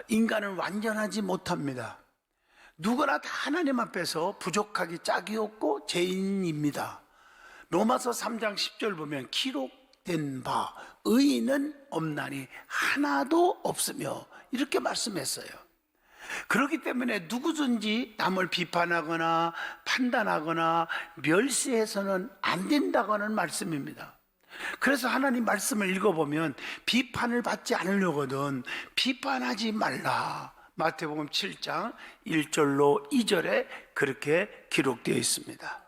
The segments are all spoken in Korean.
인간은 완전하지 못합니다. 누구나 다 하나님 앞에서 부족하기 짝이 없고 죄인입니다. 로마서 3장 10절 보면 기록된 바 의인은 없나니 하나도 없으며 이렇게 말씀했어요. 그렇기 때문에 누구든지 남을 비판하거나 판단하거나 멸시해서는 안 된다고는 말씀입니다. 그래서 하나님 말씀을 읽어보면 비판을 받지 않으려거든 비판하지 말라. 마태복음 7장 1절로 2절에 그렇게 기록되어 있습니다.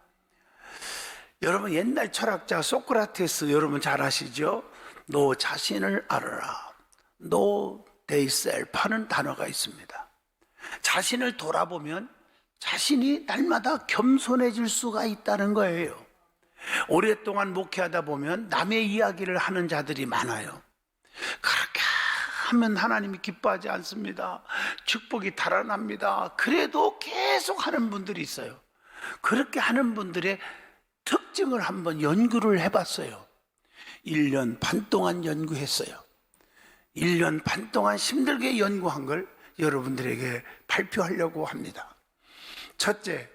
여러분 옛날 철학자 소크라테스 여러분 잘 아시죠? 너 자신을 알아라. No thyself 하는 단어가 있습니다. 자신을 돌아보면 자신이 날마다 겸손해질 수가 있다는 거예요. 오랫동안 목회하다 보면 남의 이야기를 하는 자들이 많아요. 그렇게 하면 하나님이 기뻐하지 않습니다. 축복이 달아납니다. 그래도 계속 하는 분들이 있어요. 그렇게 하는 분들의 특징을 한번 연구를 해봤어요. 1년 반 동안 연구했어요. 1년 반 동안 힘들게 연구한 걸 여러분들에게 발표하려고 합니다. 첫째,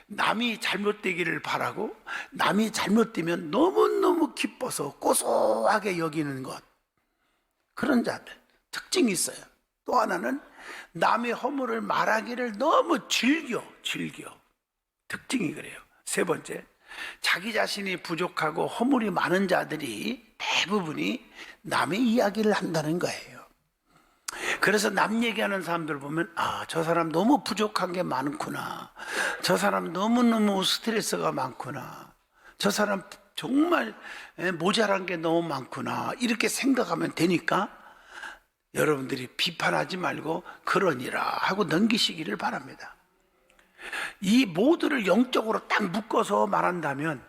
남이 잘못되기를 바라고 남이 잘못되면 너무너무 기뻐서 고소하게 여기는 것, 그런 자들 특징이 있어요. 또 하나는 남의 허물을 말하기를 너무 즐겨 특징이 그래요. 세 번째, 자기 자신이 부족하고 허물이 많은 자들이 대부분이 남의 이야기를 한다는 거예요. 그래서 남 얘기하는 사람들 보면 저 사람 너무 부족한 게 많구나, 저 사람 너무너무 스트레스가 많구나, 저 사람 정말 모자란 게 너무 많구나 이렇게 생각하면 되니까 여러분들이 비판하지 말고 그러니라 하고 넘기시기를 바랍니다. 이 모두를 영적으로 딱 묶어서 말한다면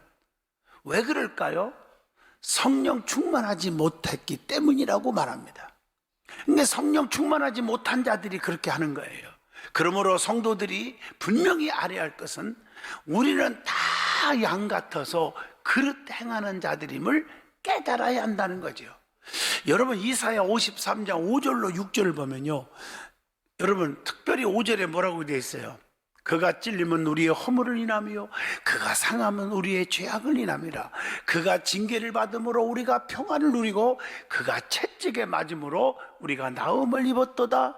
왜 그럴까요? 성령 충만하지 못했기 때문이라고 말합니다. 근데 성령 충만하지 못한 자들이 그렇게 하는 거예요. 그러므로 성도들이 분명히 알아야 할 것은 우리는 다 양 같아서 그릇 행하는 자들임을 깨달아야 한다는 거죠. 여러분 이사야 53장 5절로 6절을 보면요, 여러분 특별히 5절에 뭐라고 되어 있어요? 그가 찔림은 우리의 허물을 인하며 그가 상함은 우리의 죄악을 인함이라. 그가 징계를 받음으로 우리가 평안을 누리고 그가 채찍에 맞음으로 우리가 나음을 입었도다.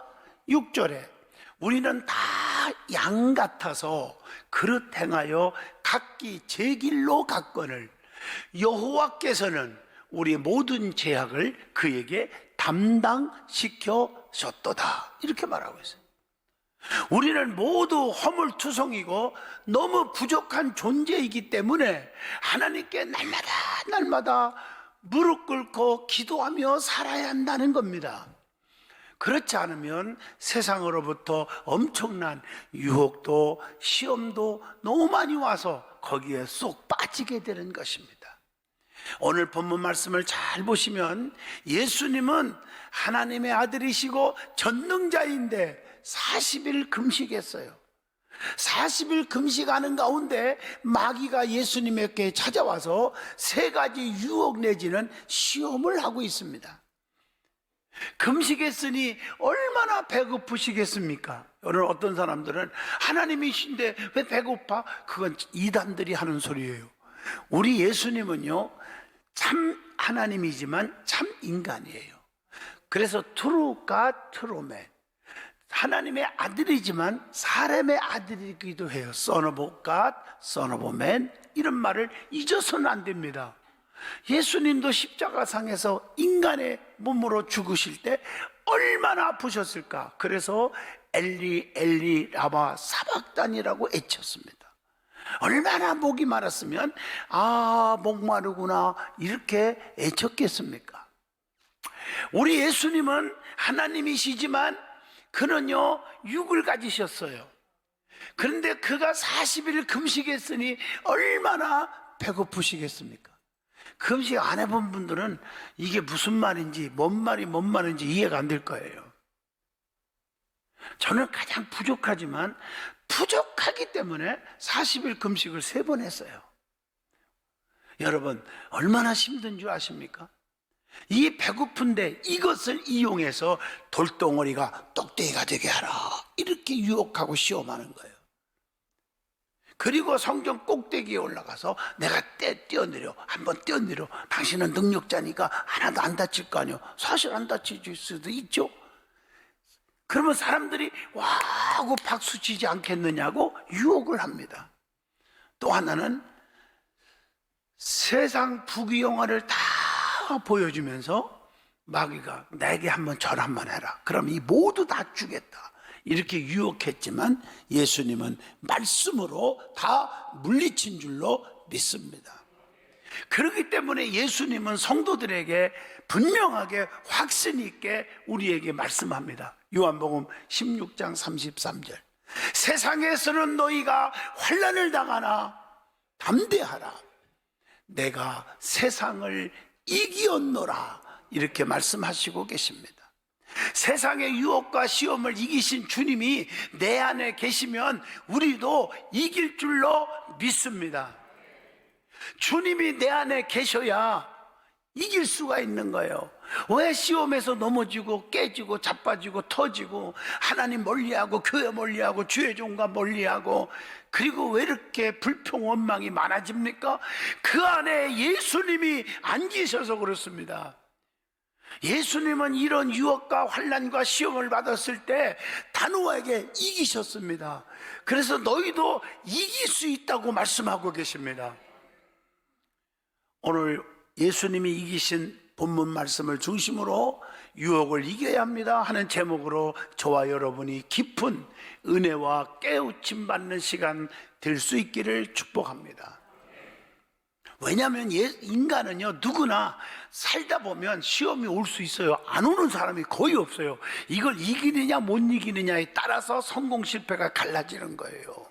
6절에 우리는 다 양 같아서 그릇 행하여 각기 제 길로 갔거늘 여호와께서는 우리의 모든 죄악을 그에게 담당시켜줬도다. 이렇게 말하고 있어요. 우리는 모두 허물투성이고 너무 부족한 존재이기 때문에 하나님께 날마다 무릎 꿇고 기도하며 살아야 한다는 겁니다. 그렇지 않으면 세상으로부터 엄청난 유혹도 시험도 너무 많이 와서 거기에 쏙 빠지게 되는 것입니다. 오늘 본문 말씀을 잘 보시면 예수님은 하나님의 아들이시고 전능자인데 40일 금식했어요. 40일 금식하는 가운데 마귀가 예수님에게 찾아와서 세 가지 유혹 내지는 시험을 하고 있습니다. 금식했으니 얼마나 배고프시겠습니까? 오늘 어떤 사람들은 하나님이신데 왜 배고파? 그건 이단들이 하는 소리예요. 우리 예수님은요 참 하나님이지만 참 인간이에요. 그래서 true God, true man, 하나님의 아들이지만 사람의 아들이기도 해요. Son of God, Son of Man, 이런 말을 잊어서는 안 됩니다. 예수님도 십자가상에서 인간의 몸으로 죽으실 때 얼마나 아프셨을까. 그래서 엘리 엘리 라마 사박단이라고 외쳤습니다. 얼마나 목이 마랐으면 목마르구나 이렇게 외쳤겠습니까? 우리 예수님은 하나님이시지만 그는요 육을 가지셨어요. 그런데 그가 40일 금식했으니 얼마나 배고프시겠습니까? 금식 안 해본 분들은 이게 무슨 말인지 뭔 말인지 이해가 안 될 거예요. 저는 가장 부족하지만 부족하기 때문에 40일 금식을 3번 했어요. 여러분 얼마나 힘든 줄 아십니까? 이 배고픈데 이것을 이용해서 돌덩어리가 떡대기가 되게 하라, 이렇게 유혹하고 시험하는 거예요. 그리고 성전 꼭대기에 올라가서 내가 뛰어내려, 한번 뛰어내려, 당신은 능력자니까 하나도 안 다칠 거 아니에요. 사실 안 다칠 수도 있죠. 그러면 사람들이 와 하고 박수 치지 않겠느냐고 유혹을 합니다. 또 하나는 세상 부귀영화를 다 보여주면서 마귀가 내게 한번 절 한번 해라, 그럼 이 모두 다 주겠다, 이렇게 유혹했지만 예수님은 말씀으로 다 물리친 줄로 믿습니다. 그렇기 때문에 예수님은 성도들에게 분명하게 확신 있게 우리에게 말씀합니다. 요한복음 16장 33절, 세상에서는 너희가 환난을 당하나 담대하라, 내가 세상을 이기었노라, 이렇게 말씀하시고 계십니다. 세상의 유혹과 시험을 이기신 주님이 내 안에 계시면 우리도 이길 줄로 믿습니다. 주님이 내 안에 계셔야 이길 수가 있는 거예요. 왜 시험에서 넘어지고 깨지고 자빠지고 터지고 하나님 멀리하고 교회 멀리하고 주의 종과 멀리하고 그리고 왜 이렇게 불평 원망이 많아집니까? 그 안에 예수님이 안 계셔서 그렇습니다. 예수님은 이런 유혹과 환난과 시험을 받았을 때 단호하게 이기셨습니다. 그래서 너희도 이길 수 있다고 말씀하고 계십니다. 오늘 예수님이 이기신 본문 말씀을 중심으로 유혹을 이겨야 합니다 하는 제목으로 저와 여러분이 깊은 은혜와 깨우침 받는 시간 될 수 있기를 축복합니다. 왜냐하면 인간은요, 누구나 살다 보면 시험이 올 수 있어요. 안 오는 사람이 거의 없어요. 이걸 이기느냐 못 이기느냐에 따라서 성공 실패가 갈라지는 거예요.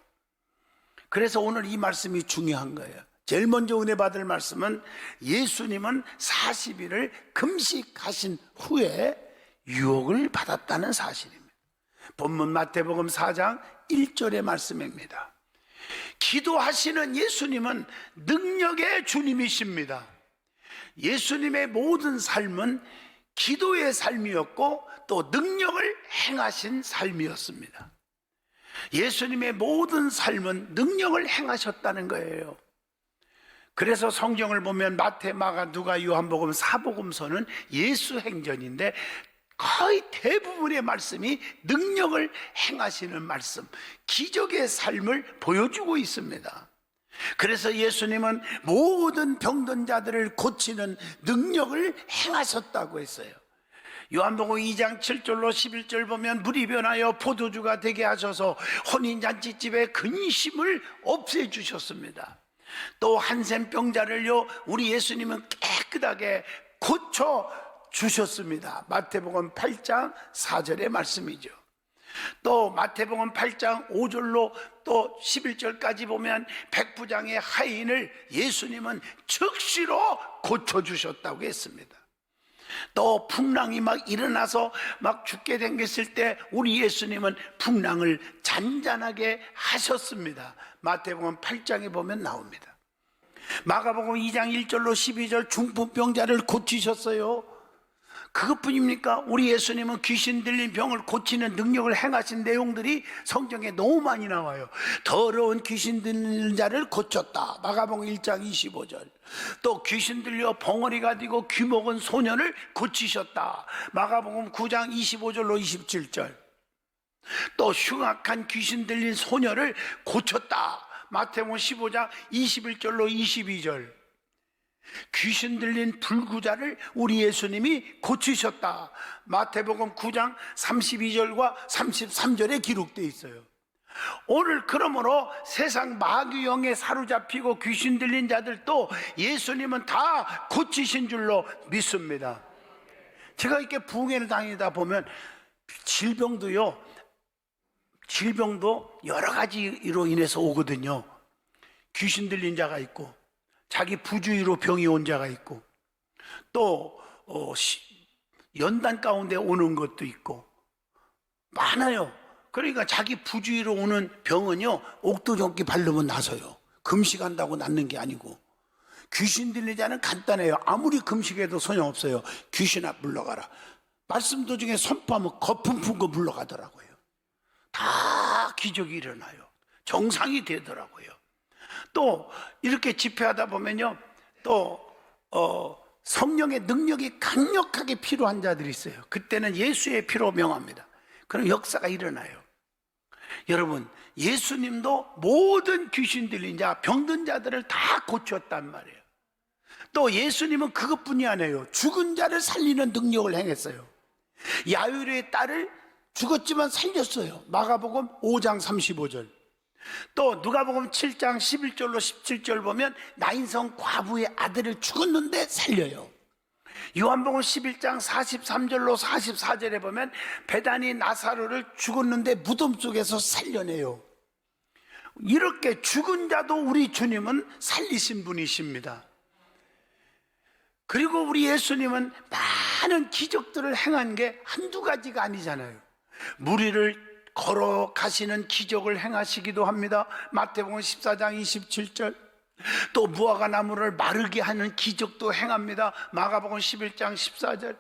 그래서 오늘 이 말씀이 중요한 거예요. 제일 먼저 은혜 받을 말씀은 예수님은 40일을 금식하신 후에 유혹을 받았다는 사실입니다. 본문 마태복음 4장 1절의 말씀입니다. 기도하시는 예수님은 능력의 주님이십니다. 예수님의 모든 삶은 기도의 삶이었고 또 능력을 행하신 삶이었습니다. 예수님의 모든 삶은 능력을 행하셨다는 거예요. 그래서 성경을 보면 마태, 마가, 누가, 요한복음, 사복음서는 예수 행전인데 거의 대부분의 말씀이 능력을 행하시는 말씀, 기적의 삶을 보여주고 있습니다. 그래서 예수님은 모든 병든 자들을 고치는 능력을 행하셨다고 했어요. 요한복음 2장 7절로 11절 보면 물이 변하여 포도주가 되게 하셔서 혼인잔치집의 근심을 없애주셨습니다. 또 한센병자를요 우리 예수님은 깨끗하게 고쳐 주셨습니다. 마태복음 8장 4절의 말씀이죠. 또 마태복음 8장 5절로 또 11절까지 보면 백부장의 하인을 예수님은 즉시로 고쳐주셨다고 했습니다. 또 풍랑이 막 일어나서 막 죽게 생겼을 때 우리 예수님은 풍랑을 잔잔하게 하셨습니다. 마태복음 8장에 보면 나옵니다. 마가복음 2장 1절로 12절 중풍병자를 고치셨어요. 그것뿐입니까? 우리 예수님은 귀신 들린 병을 고치는 능력을 행하신 내용들이 성경에 너무 많이 나와요. 더러운 귀신 들린 자를 고쳤다. 마가복음 1장 25절. 또 귀신 들려 벙어리가 되고 귀먹은 소년을 고치셨다. 마가복음 9장 25절로 27절. 또 흉악한 귀신 들린 소녀를 고쳤다. 마태복음 15장 21절로 22절. 귀신 들린 불구자를 우리 예수님이 고치셨다. 마태복음 9장 32절과 33절에 기록되어 있어요. 오늘 그러므로 세상 마귀영에 사로잡히고 귀신 들린 자들도 예수님은 다 고치신 줄로 믿습니다. 제가 이렇게 부흥회를 다니다 보면 질병도 여러 가지로 인해서 오거든요. 귀신 들린 자가 있고 자기 부주의로 병이 온 자가 있고 또 연단 가운데 오는 것도 있고 많아요. 그러니까 자기 부주의로 오는 병은요 옥도전기 바르면 나서요. 금식한다고 낫는 게 아니고 귀신 들린 자는 간단해요. 아무리 금식해도 소용없어요. 귀신아 물러가라. 말씀 도중에 선포하면 거품 품고 물러가더라고요. 다 기적이 일어나요. 정상이 되더라고요. 또 이렇게 집회하다 보면요, 또 성령의 능력이 강력하게 필요한 자들이 있어요. 그때는 예수의 피로 명합니다. 그럼 역사가 일어나요. 여러분, 예수님도 모든 귀신 들린 자, 병든 자들을 다 고쳤단 말이에요. 또 예수님은 그것뿐이 아니에요. 죽은 자를 살리는 능력을 행했어요. 야유르의 딸을 죽었지만 살렸어요. 마가복음 5장 35절. 또 누가복음 7장 11절로 17절 보면 나인성 과부의 아들을 죽었는데 살려요. 요한복음 11장 43절로 44절에 보면 베다니 나사로를 죽었는데 무덤 속에서 살려내요. 이렇게 죽은 자도 우리 주님은 살리신 분이십니다. 그리고 우리 예수님은 많은 기적들을 행한 게 한두 가지가 아니잖아요. 무리를 걸어가시는 기적을 행하시기도 합니다. 마태복음 14장 27절. 또 무화과 나무를 마르게 하는 기적도 행합니다. 마가복음 11장 14절.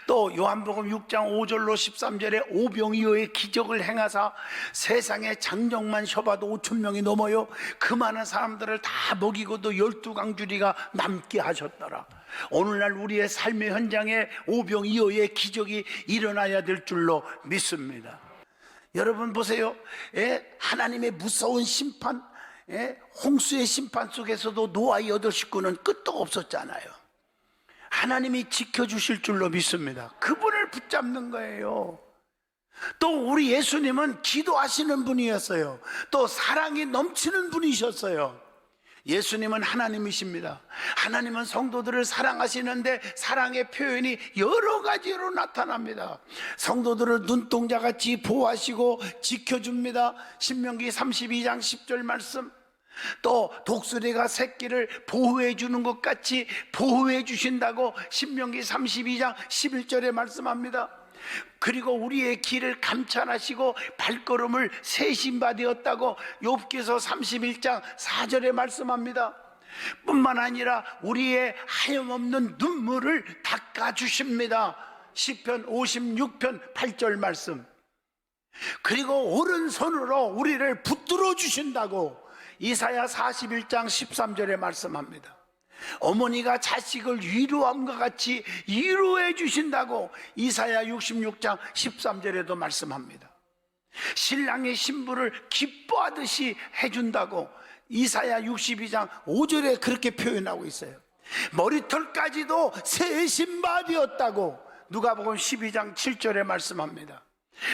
또 요한복음 6장 5절로 13절에 오병이어의 기적을 행하사 세상에 장정만 쉬어봐도 5천 명이 넘어요. 그 많은 사람들을 다 먹이고도 12강주리가 남게 하셨더라. 오늘날 우리의 삶의 현장에 오병이어의 기적이 일어나야 될 줄로 믿습니다. 여러분 보세요. 하나님의 무서운 심판, 홍수의 심판 속에서도 노아의 8 식구는 끄떡 없었잖아요. 하나님이 지켜주실 줄로 믿습니다. 그분을 붙잡는 거예요. 또 우리 예수님은 기도하시는 분이었어요. 또 사랑이 넘치는 분이셨어요. 예수님은 하나님이십니다. 하나님은 성도들을 사랑하시는데 사랑의 표현이 여러 가지로 나타납니다. 성도들을 눈동자같이 보호하시고 지켜줍니다. 신명기 32장 10절 말씀. 또 독수리가 새끼를 보호해 주는 것 같이 보호해 주신다고 신명기 32장 11절에 말씀합니다. 그리고 우리의 길을 감찰하시고 발걸음을 세심바 되었다고 욥기서 31장 4절에 말씀합니다. 뿐만 아니라 우리의 하염없는 눈물을 닦아주십니다. 시편 56편 8절 말씀. 그리고 오른손으로 우리를 붙들어 주신다고 이사야 41장 13절에 말씀합니다. 어머니가 자식을 위로함과 같이 위로해 주신다고 이사야 66장 13절에도 말씀합니다. 신랑의 신부를 기뻐하듯이 해준다고 이사야 62장 5절에 그렇게 표현하고 있어요. 머리털까지도 새 신바 되었다고 누가복음 12장 7절에 말씀합니다.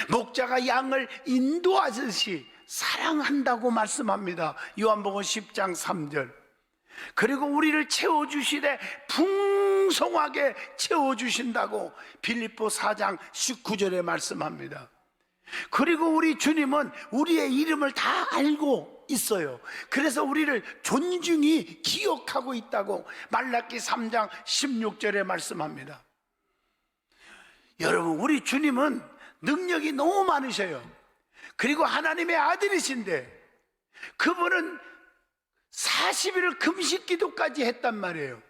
목자가 양을 인도하듯이 사랑한다고 말씀합니다. 요한복음 10장 3절. 그리고 우리를 채워주시되 풍성하게 채워주신다고 빌립보 4장 19절에 말씀합니다. 그리고 우리 주님은 우리의 이름을 다 알고 있어요. 그래서 우리를 존중히 기억하고 있다고 말라기 3장 16절에 말씀합니다. 여러분, 우리 주님은 능력이 너무 많으셔요. 그리고 하나님의 아들이신데 그분은 40일을 금식 기도까지 했단 말이에요.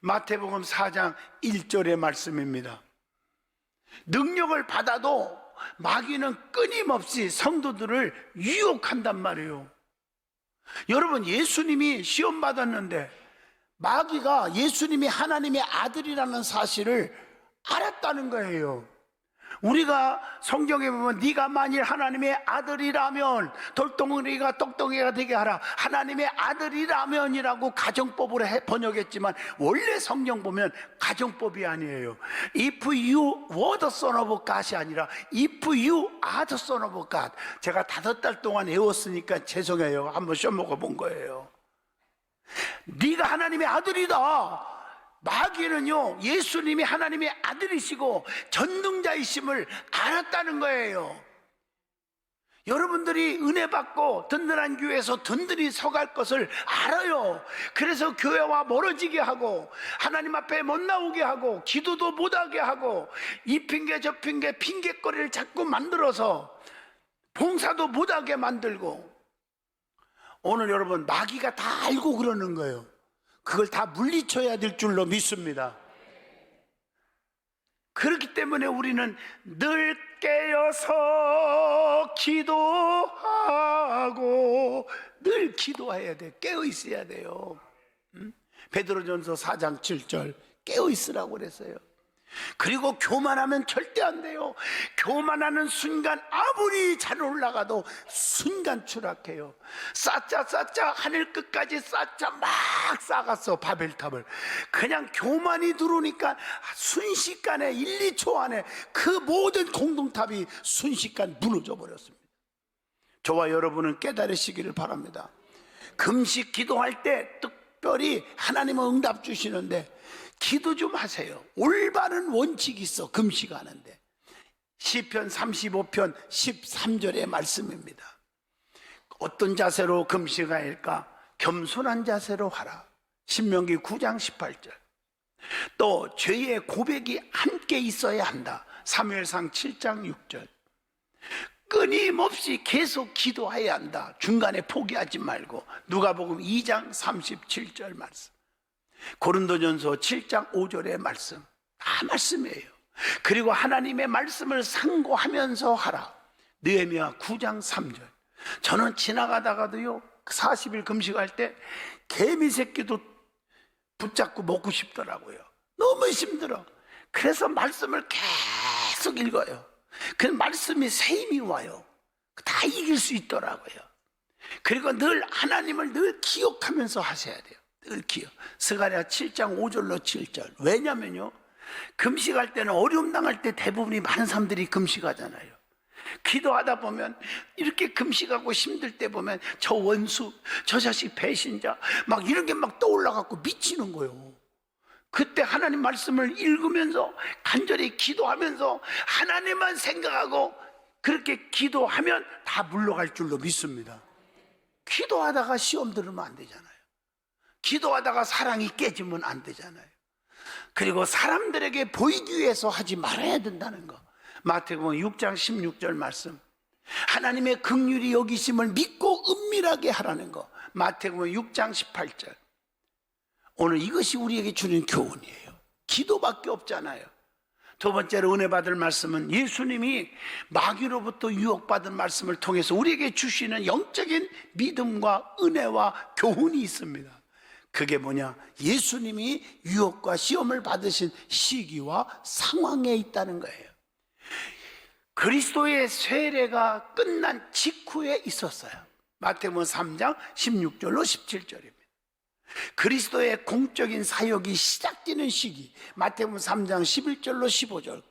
마태복음 4장 1절의 말씀입니다. 능력을 받아도 마귀는 끊임없이 성도들을 유혹한단 말이에요. 여러분, 예수님이 시험 받았는데 마귀가 예수님이 하나님의 아들이라는 사실을 알았다는 거예요. 우리가 성경에 보면 네가 만일 하나님의 아들이라면 돌덩어리가 떡덩이가 되게 하라, 하나님의 아들이라면이라고 가정법으로 번역했지만 원래 성경 보면 가정법이 아니에요. If you were the son of God이 아니라 If you are the son of God. 제가 5달 동안 외웠으니까 죄송해요. 한번 써먹어 본 거예요. 네가 하나님의 아들이다. 마귀는요, 예수님이 하나님의 아들이시고 전능자이심을 알았다는 거예요. 여러분들이 은혜 받고 든든한 교회에서 든든히 서갈 것을 알아요. 그래서 교회와 멀어지게 하고 하나님 앞에 못 나오게 하고 기도도 못하게 하고 이 핑계 저 핑계 핑계거리를 자꾸 만들어서 봉사도 못하게 만들고, 오늘 여러분 마귀가 다 알고 그러는 거예요. 그걸 다 물리쳐야 될 줄로 믿습니다. 그렇기 때문에 우리는 늘 깨어서 기도하고 늘 기도해야 돼. 깨어 있어야 돼요. 베드로전서 4장 7절 깨어 있으라고 그랬어요. 그리고 교만하면 절대 안 돼요. 교만하는 순간 아무리 잘 올라가도 순간 추락해요. 쌓자 하늘 끝까지 쌓자 막 쌓았어. 바벨탑을. 그냥 교만이 들어오니까 순식간에 1, 2초 안에 그 모든 공동탑이 순식간 무너져 버렸습니다. 저와 여러분은 깨달으시기를 바랍니다. 금식 기도할 때 특별히 하나님은 응답 주시는데 기도 좀 하세요. 올바른 원칙이 있어. 금식하는데. 시편 35편 13절의 말씀입니다. 어떤 자세로 금식해야 할까? 겸손한 자세로 하라. 신명기 9장 18절. 또 죄의 고백이 함께 있어야 한다. 사무엘상 7장 6절. 끊임없이 계속 기도해야 한다. 중간에 포기하지 말고. 누가복음 2장 37절 말씀. 고린도전서 7장 5절의 말씀, 다 말씀이에요. 그리고 하나님의 말씀을 상고하면서 하라. 느헤미야 9장 3절. 저는 지나가다가도요 40일 금식할 때 개미 새끼도 붙잡고 먹고 싶더라고요. 너무 힘들어. 그래서 말씀을 계속 읽어요. 그 말씀이 새 힘이 와요. 다 이길 수 있더라고요. 그리고 늘 하나님을 늘 기억하면서 하셔야 돼요. 늘 기억. 스가랴 7장 5절로 7절. 왜냐면요 금식할 때는 어려움 당할 때 대부분이 많은 사람들이 금식하잖아요. 기도하다 보면 이렇게 금식하고 힘들 때 보면 저 원수, 저 자식 배신자 막 이런 게 막 떠올라갖고 미치는 거예요. 그때 하나님 말씀을 읽으면서 간절히 기도하면서 하나님만 생각하고 그렇게 기도하면 다 물러갈 줄로 믿습니다. 기도하다가 시험 들으면 안 되잖아요. 기도하다가 사랑이 깨지면 안 되잖아요. 그리고 사람들에게 보이기 위해서 하지 말아야 된다는 거. 마태복음 6장 16절 말씀. 하나님의 긍휼히 여기심을 믿고 은밀하게 하라는 거. 마태복음 6장 18절. 오늘 이것이 우리에게 주는 교훈이에요. 기도밖에 없잖아요. 두 번째로 은혜 받을 말씀은 예수님이 마귀로부터 유혹받은 말씀을 통해서 우리에게 주시는 영적인 믿음과 은혜와 교훈이 있습니다. 그게 뭐냐? 예수님이 유혹과 시험을 받으신 시기와 상황에 있다는 거예요. 그리스도의 세례가 끝난 직후에 있었어요. 마태복음 3장 16절로 17절입니다. 그리스도의 공적인 사역이 시작되는 시기, 마태복음 3장 11절로 15절.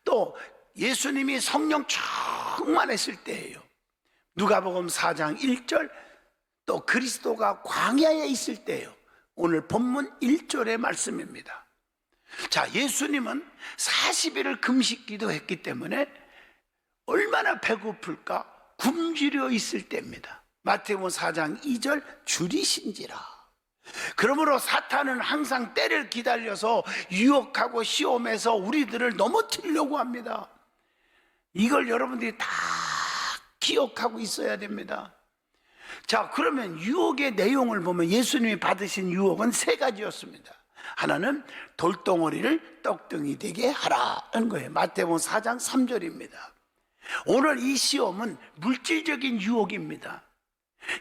또 예수님이 성령 충만했을 때예요. 누가복음 4장 1절. 또 그리스도가 광야에 있을 때예요. 오늘 본문 1절의 말씀입니다. 자, 예수님은 40일을 금식 기도했기 때문에 얼마나 배고플까? 굶주려 있을 때입니다. 마태복음 4장 2절. 줄이신지라. 그러므로 사탄은 항상 때를 기다려서 유혹하고 시험해서 우리들을 넘어뜨리려고 합니다. 이걸 여러분들이 다 기억하고 있어야 됩니다. 자, 그러면 유혹의 내용을 보면 예수님이 받으신 유혹은 세 가지였습니다. 하나는 돌덩어리를 떡덩이 되게 하라는 거예요. 마태복음 4장 3절입니다. 오늘 이 시험은 물질적인 유혹입니다.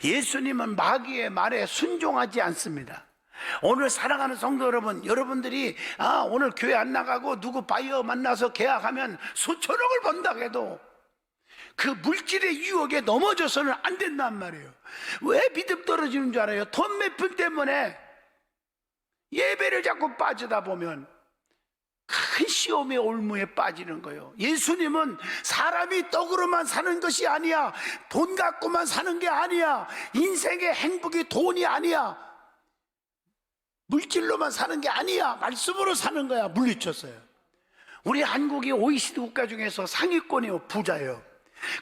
예수님은 마귀의 말에 순종하지 않습니다. 오늘 사랑하는 성도 여러분, 여러분들이 오늘 교회 안 나가고 누구 바이어 만나서 계약하면 수천억을 번다고 해도 그 물질의 유혹에 넘어져서는 안 된단 말이에요. 왜 믿음 떨어지는 줄 알아요? 돈 몇 푼 때문에 예배를 자꾸 빠지다 보면 큰 시험의 올무에 빠지는 거예요. 예수님은 사람이 떡으로만 사는 것이 아니야. 돈 갖고만 사는 게 아니야. 인생의 행복이 돈이 아니야. 물질로만 사는 게 아니야. 말씀으로 사는 거야. 물리쳤어요. 우리 한국이 OECD 국가 중에서 상위권이요, 부자예요.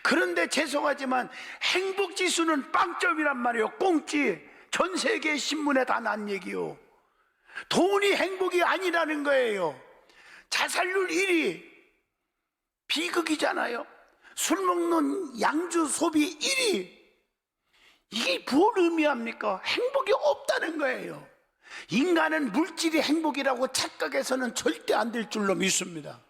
그런데 죄송하지만 행복지수는 빵점이란 말이에요. 꽁찌. 전 세계 신문에 다 난 얘기요. 돈이 행복이 아니라는 거예요. 자살률 1위. 비극이잖아요. 술 먹는 양주 소비 1위. 이게 뭘 의미합니까? 행복이 없다는 거예요. 인간은 물질이 행복이라고 착각해서는 절대 안 될 줄로 믿습니다.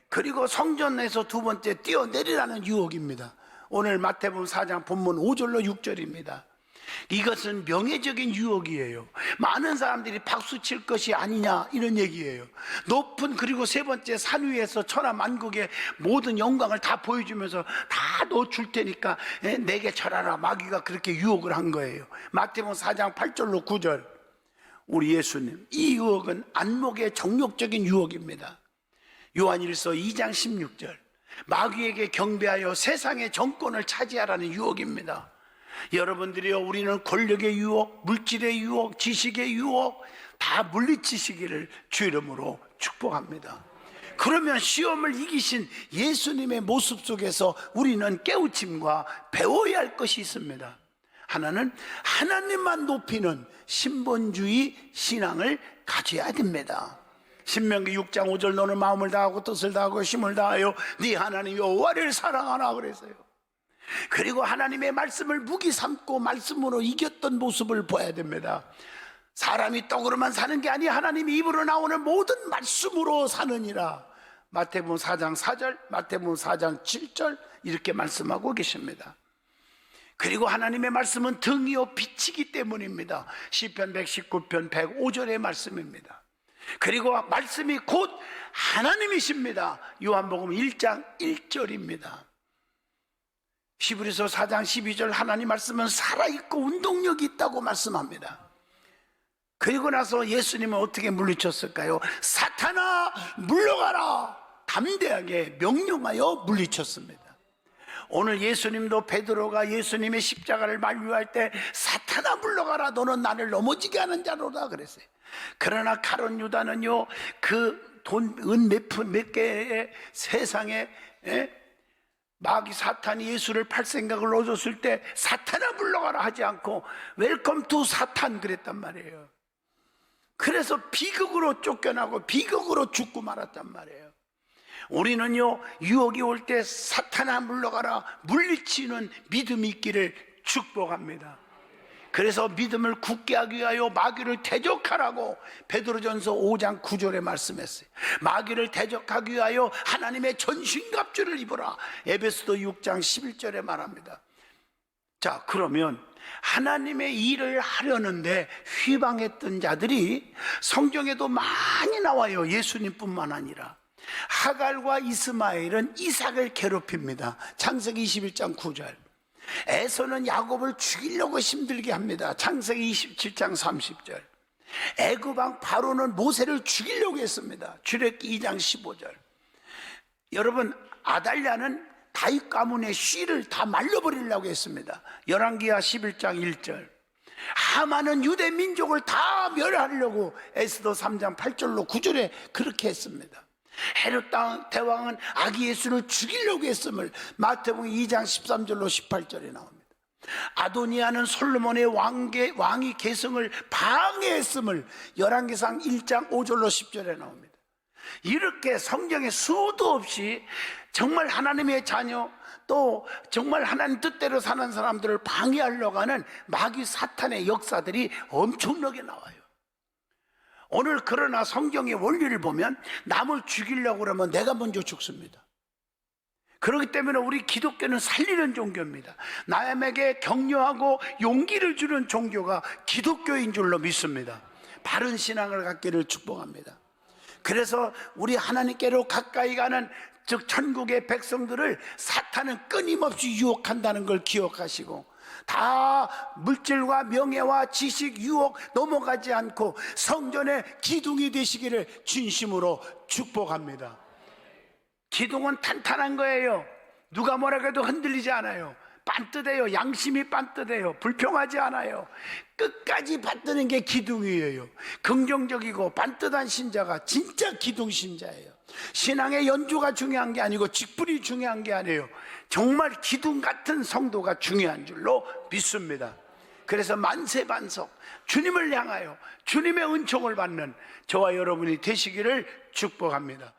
그리고 성전에서 두 번째 뛰어내리라는 유혹입니다. 오늘 마태복음 4장 본문 5절로 6절입니다. 이것은 명예적인 유혹이에요. 많은 사람들이 박수 칠 것이 아니냐 이런 얘기예요. 높은, 그리고 세 번째 산 위에서 천하 만국의 모든 영광을 다 보여주면서 다 너 줄 테니까 내게 절하라. 마귀가 그렇게 유혹을 한 거예요. 마태복음 4장 8절로 9절. 우리 예수님, 이 유혹은 안목의 정욕적인 유혹입니다. 요한일서 2장 16절. 마귀에게 경배하여 세상의 정권을 차지하라는 유혹입니다. 여러분들이요, 우리는 권력의 유혹, 물질의 유혹, 지식의 유혹 다 물리치시기를 주 이름으로 축복합니다. 그러면 시험을 이기신 예수님의 모습 속에서 우리는 깨우침과 배워야 할 것이 있습니다. 하나는 하나님만 높이는 신본주의 신앙을 가져야 됩니다. 신명기 6장 5절, 너는 마음을 다하고 뜻을 다하고 힘을 다하여 네 하나님 여호와를 사랑하라 그랬어요. 그리고 하나님의 말씀을 무기 삼고 말씀으로 이겼던 모습을 보아야 됩니다. 사람이 떡으로만 사는 게 아니 하나님이 입으로 나오는 모든 말씀으로 사느니라. 마태복음 4장 4절, 마태복음 4장 7절 이렇게 말씀하고 계십니다. 그리고 하나님의 말씀은 등이요 빛이기 때문입니다. 시편 119편 105절의 말씀입니다. 그리고 말씀이 곧 하나님이십니다. 요한복음 1장 1절입니다. 히브리서 4장 12절, 하나님 말씀은 살아있고 운동력이 있다고 말씀합니다. 그리고 나서 예수님은 어떻게 물리쳤을까요? 사탄아 물러가라, 담대하게 명령하여 물리쳤습니다. 오늘 예수님도 베드로가 예수님의 십자가를 만류할 때 사탄아 물러가라, 너는 나를 넘어지게 하는 자로다 그랬어요. 그러나 가룟 유다는요, 그 돈 은 몇 개의 세상에 마귀 사탄이 예수를 팔 생각을 얻었을 때 사탄아 물러가라 하지 않고 웰컴 투 사탄 그랬단 말이에요. 그래서 비극으로 쫓겨나고 비극으로 죽고 말았단 말이에요. 우리는요, 유혹이 올 때 사탄아 물러가라 물리치는 믿음이 있기를 축복합니다. 그래서 믿음을 굳게 하기 위하여 마귀를 대적하라고 베드로전서 5장 9절에 말씀했어요. 마귀를 대적하기 위하여 하나님의 전신갑주를 입어라. 에베소서 6장 11절에 말합니다. 자, 그러면 하나님의 일을 하려는데 휘방했던 자들이 성경에도 많이 나와요. 예수님뿐만 아니라 하갈과 이스마엘은 이삭을 괴롭힙니다. 창세기 21장 9절. 에서는 야곱을 죽이려고 힘들게 합니다. 창세기 27장 30절. 애굽왕 바로는 모세를 죽이려고 했습니다. 출애굽기 2장 15절. 여러분, 아달랴는 다윗 가문의 씨를 다 말려버리려고 했습니다. 열왕기하 11장 1절. 하만은 유대 민족을 다 멸하려고 에스더 3장 8절로 9절에 그렇게 했습니다. 헤롯 대왕은 아기 예수를 죽이려고 했음을 마태복음 2장 13절로 18절에 나옵니다. 아도니아는 솔로몬의 왕위 계승을 방해했음을 열왕기상 1장 5절로 10절에 나옵니다. 이렇게 성경에 수도 없이 정말 하나님의 자녀, 또 정말 하나님 뜻대로 사는 사람들을 방해하려고 하는 마귀 사탄의 역사들이 엄청나게 나와요. 오늘 그러나 성경의 원리를 보면 남을 죽이려고 그러면 내가 먼저 죽습니다. 그렇기 때문에 우리 기독교는 살리는 종교입니다. 남에게 격려하고 용기를 주는 종교가 기독교인 줄로 믿습니다. 바른 신앙을 갖기를 축복합니다. 그래서 우리 하나님께로 가까이 가는 즉 천국의 백성들을 사탄은 끊임없이 유혹한다는 걸 기억하시고 다 물질과 명예와 지식 유혹 넘어가지 않고 성전의 기둥이 되시기를 진심으로 축복합니다. 기둥은 탄탄한 거예요. 누가 뭐라 해도 흔들리지 않아요. 반듯해요. 양심이 반듯해요. 불평하지 않아요. 끝까지 받드는 게 기둥이에요. 긍정적이고 반듯한 신자가 진짜 기둥 신자예요. 신앙의 연주가 중요한 게 아니고 직분이 중요한 게 아니에요. 정말 기둥 같은 성도가 중요한 줄로 믿습니다. 그래서 만세반석 주님을 향하여 주님의 은총을 받는 저와 여러분이 되시기를 축복합니다.